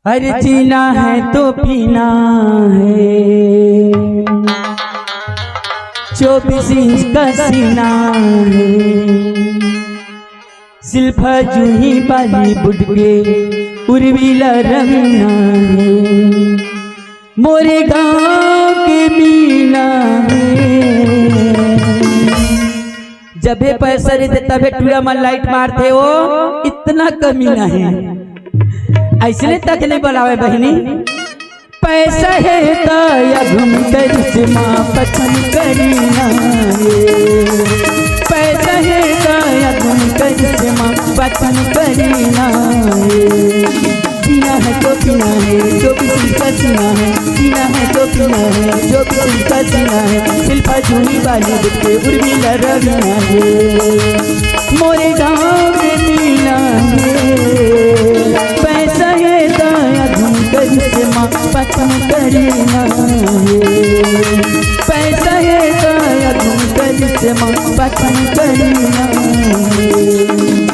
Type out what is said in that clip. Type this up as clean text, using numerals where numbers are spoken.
अरे जीना है तो पीना है, 24 इंच का सीना है, सिल्फा जूही बॉलीवुड के उर्मिला रंगना है, मोरे गाँव के मीना है। जबे पैसा रहते तबे टूरा मन लाइट मारते हो, इतना कमीना है। ऐसने तक नहीं बोलावे बहनी, पैसा है तो या घूम कर से माँ पसंद करीना है, पैसा है तो या घूम कर से माँ पसंद करीना है। जीना है तो पीना है, जो किसी का जीना है, जीना है तो पीना है, जो किसी का जीना है, सिल्फा जूही बॉलीवुड के उर्मिला रंगना है, मोरे गाँव के मीना है। पैसा है दाया घूम कर से माँ पसंद करीना है, पैसा है दाया घूम कर से माँ पसंद करीना है।